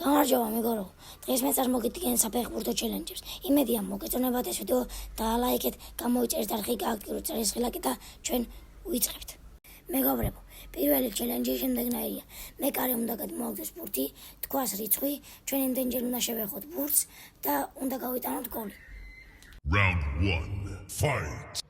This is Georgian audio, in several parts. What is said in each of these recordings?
გამარჯობა მეგობრებო, დღეს მე წარმოგიდგენ საფეხბურთო ჩელენჯებს. იმედია მოგეწონებათ ეს ვიდეო და ლაიქეთ, გამოიწერეთ არხი, გააქტიუროთ წერილსხილაკი და ჩვენ ვიწყებთ. მეგობრებო, პირველი ჩელენჯი შემდეგნაირია. მე კარი უნდა გადმოვაგდეს ბურთი, თქვას რიცხვი, ჩვენ იმდენჯერ უნდა შევეხოთ ბურთს და უნდა გავიტანოთ გოლი. Round 1. Fight!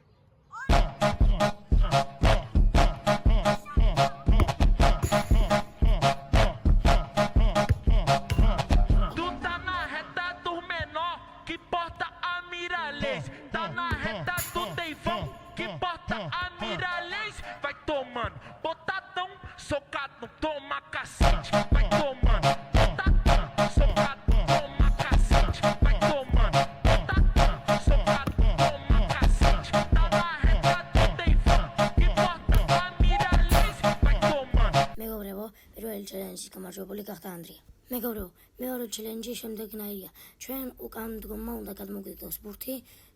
Tá na reta do Deivão, que porta a Miralês. Vai tomando, botadão, socado, toma cacete. Vai tomando, botadão, socado, toma cacete. Vai tomando, botadão, socado, toma cacete. Tá na reta do Deivão, que porta a Miralês. Vai tomando. მეგობრებო, პირველი ჩელენჯის გამარჯვებული გახდა ანდრია. მეგობრებო, მეორე ჩელენჯი შემდეგნაირია. ჩვენ უკან მდგომმა უნდა გადმოგვიგდოს ბურთი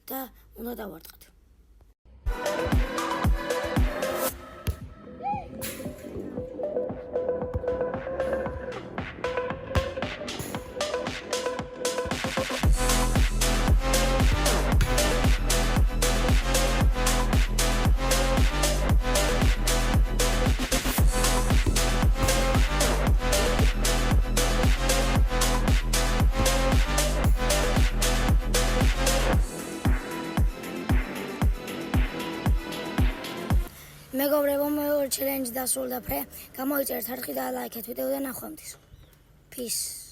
და უნდა დავარტყათ. მეგობრებო, მეორე ჩელენჯი დასრულდა. გამოიწერეთ არხი და ლაიქეთ ვიდეო და ნახვამდის. Peace.